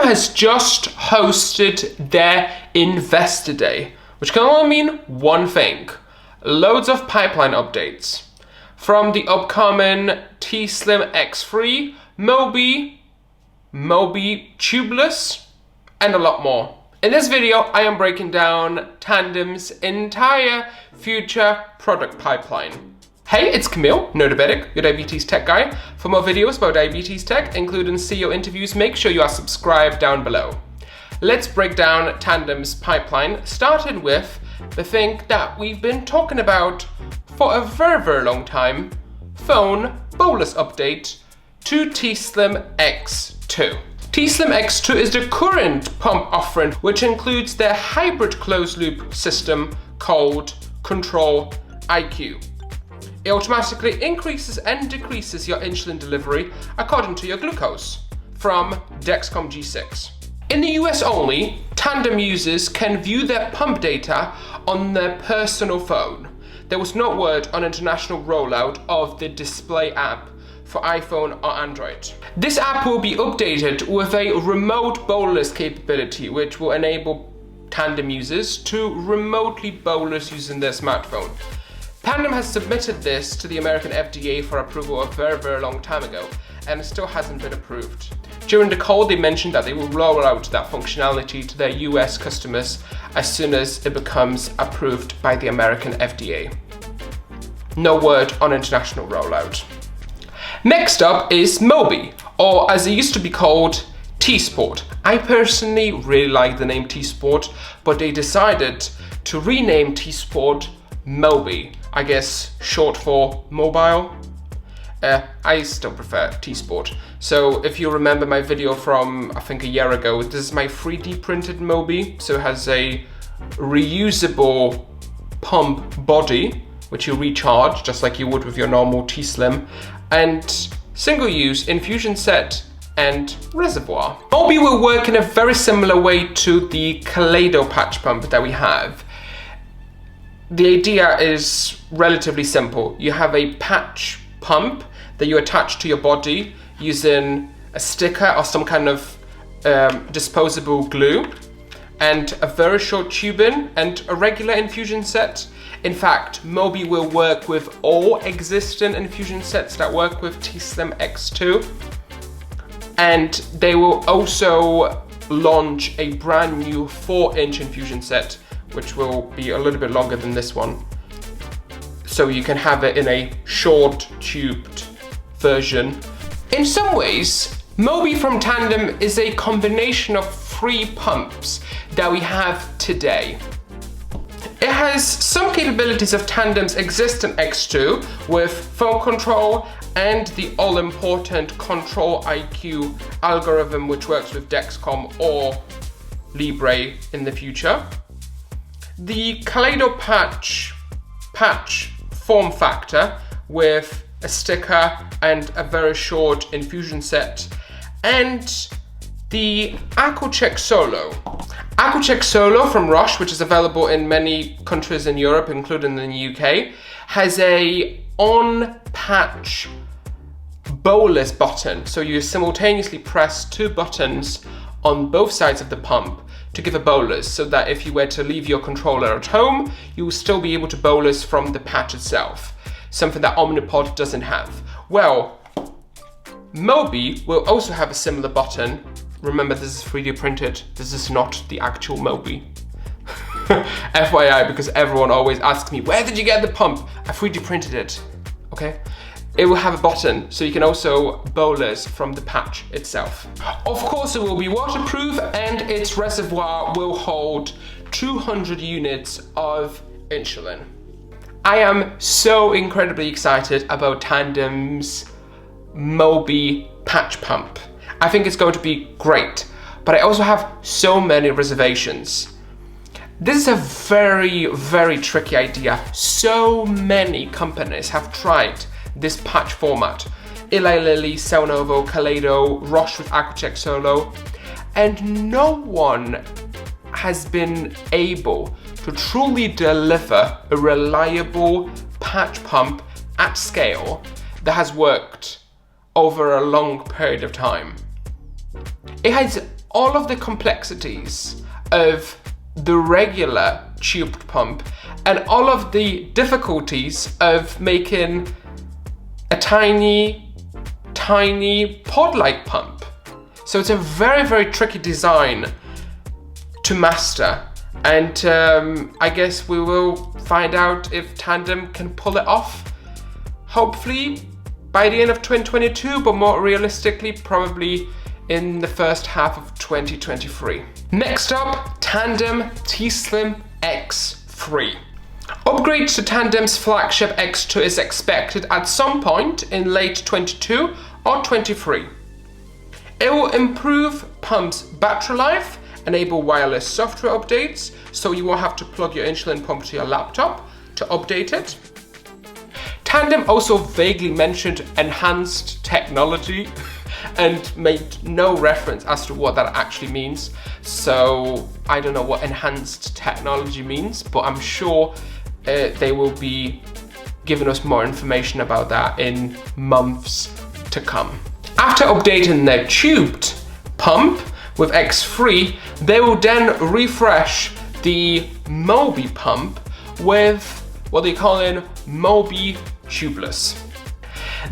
has just hosted their Investor Day, which can only mean one thing: loads of pipeline updates. From the upcoming Tslim X3, Mobi Tubeless, and a lot more. In this video, I am breaking down Tandem's entire future product pipeline. Hey, it's Camille, no diabetic, your diabetes tech guy. For more videos about diabetes tech, including CEO interviews, make sure you are subscribed down below. Let's break down Tandem's pipeline, starting with the thing that we've been talking about for a very long time: phone Bolus update to Tslim X2. Tslim X2 is the current pump offering, which includes their hybrid closed-loop system called Control IQ. It automatically increases and decreases your insulin delivery according to your glucose from Dexcom G6. In the US only, Tandem users can view their pump data on their personal phone. There was no word on international rollout of the display app for iPhone or Android. This app will be updated with a remote bolus capability, which will enable Tandem users to remotely bolus using their smartphone. Tandem has submitted this to the American FDA for approval a very long time ago, and it still hasn't been approved. During the call, they mentioned that they will roll out that functionality to their US customers as soon as it becomes approved by the American FDA. No word on international rollout. Next up is Mobi, or as it used to be called, T-Sport. I personally really like the name T-Sport, but they decided to rename T-Sport Mobi, I guess short for mobile. I still prefer T-Sport. So if you remember my video from I think a year ago, this is my 3D printed Mobi. So it has a reusable pump body, which you recharge just like you would with your normal T-Slim, and single-use infusion set and reservoir. Mobi will work in a very similar way to the Kaleido patch pump that we have. The idea is relatively simple. You have a patch pump that you attach to your body using a sticker or some kind of disposable glue, and a very short tubing and a regular infusion set. In fact, Mobi will work with all existing infusion sets that work with Tslim X2, and they will also launch a brand new 4-inch infusion set, which will be a little bit longer than this one. So you can have it in a short tubed version. In some ways, Mobi from Tandem is a combination of 3 pumps that we have today. It has some capabilities of Tandem's existing X2 with phone control and the all-important Control IQ algorithm, which works with Dexcom or Libre in the future. The Kaleido patch form factor with a sticker and a very short infusion set, and the Accu-Chek Solo. Accu-Chek Solo from Roche, which is available in many countries in Europe, including in the UK, has a on-patch bolus button. So you simultaneously press 2 buttons on both sides of the pump to give a bolus, so that if you were to leave your controller at home, you will still be able to bolus from the patch itself, something that Omnipod doesn't have. Well, Mobi will also have a similar button. Remember, this is 3D printed. This is not the actual Mobi. FYI, because everyone always asks me, where did you get the pump? I 3D printed it, okay? It will have a button, so you can also bolus from the patch itself. Of course, it will be waterproof, and its reservoir will hold 200 units of insulin. I am so incredibly excited about Tandem's Mobi patch pump. I think it's going to be great, but I also have so many reservations. This is a very tricky idea. So many companies have tried this patch format. Eli Lilly, Cellnovo, Kaleido, Roche with Accu-Chek Solo, and no one has been able to truly deliver a reliable patch pump at scale that has worked over a long period of time. It has all of the complexities of the regular tubed pump and all of the difficulties of making a tiny pod-like pump. So it's a very, very tricky design to master, and I guess we will find out if Tandem can pull it off, hopefully by the end of 2022, but more realistically probably in the first half of 2023. Next up, Tandem Tslim X3. Upgrade to Tandem's flagship X2 is expected at some point in late 22 or 23. It will improve pump's battery life, enable wireless software updates, so you won't have to plug your insulin pump to your laptop to update it. Tandem also vaguely mentioned enhanced technology and made no reference as to what that actually means. So I don't know what enhanced technology means, but I'm sure they will be giving us more information about that in months to come. After updating their tubed pump with X3, they will then refresh the Mobi pump with what they call Mobi Tubeless.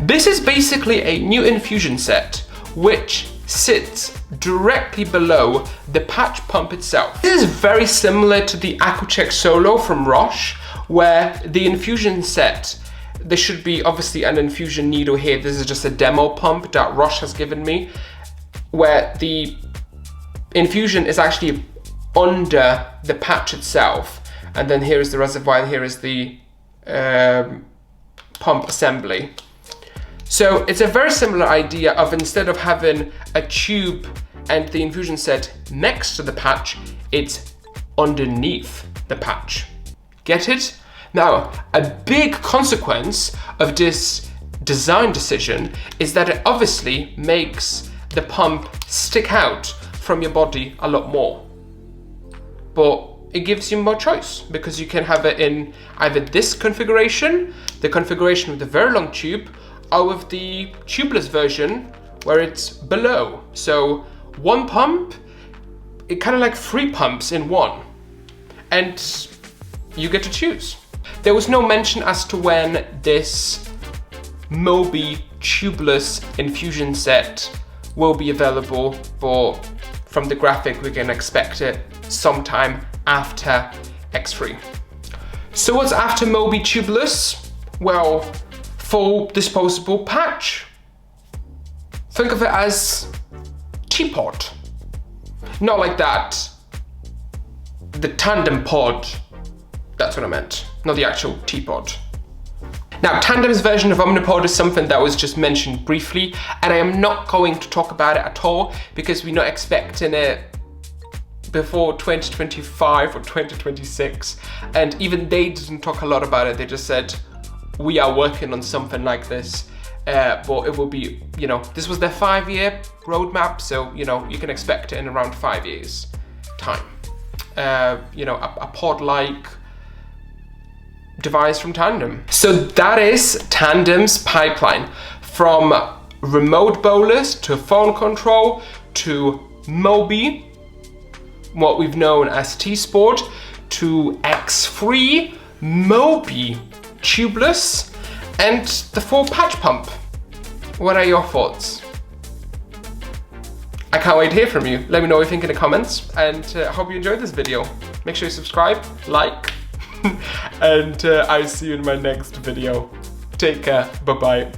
This is basically a new infusion set which sits directly below the patch pump itself. This is very similar to the AcuCheck Solo from Roche, where the infusion set, there should be obviously an infusion needle here. This is just a demo pump that Roche has given me, where the infusion is actually under the patch itself, and then here is the reservoir and here is the pump assembly. So it's a very similar idea of, instead of having a tube and the infusion set next to the patch, it's underneath the patch. Get it? Now, a big consequence of this design decision is that it obviously makes the pump stick out from your body a lot more. But it gives you more choice, because you can have it in either this configuration, the configuration with the very long tube, or with the tubeless version where it's below. So one pump, it kind of like 3 pumps in one, and you get to choose. There was no mention as to when this Mobi tubeless infusion set will be available, but from the graphic we can expect it sometime after X3. So what's after Mobi Tubeless? Well, full disposable patch. Think of it as teapot. Not like that. The Tandem pod. That's what I meant. Not the actual teapot. Now, Tandem's version of Omnipod is something that was just mentioned briefly, and I am not going to talk about it at all because we're not expecting it before 2025 or 2026. And even they didn't talk a lot about it. They just said, we are working on something like this, but it will be, you know, this was their 5-year roadmap, so, you know, you can expect it in around 5 years time. You know, a pod-like device from Tandem. So that is Tandems Pipeline, from remote bolus to phone control to Mobi, what we've known as T-Sport, to X3, Mobi Tubeless, and the full patch pump. What are your thoughts? I can't wait to hear from you. Let me know what you think in the comments, and I hope you enjoyed this video. Make sure you subscribe, like, and I'll see you in my next video. Take care, bye-bye.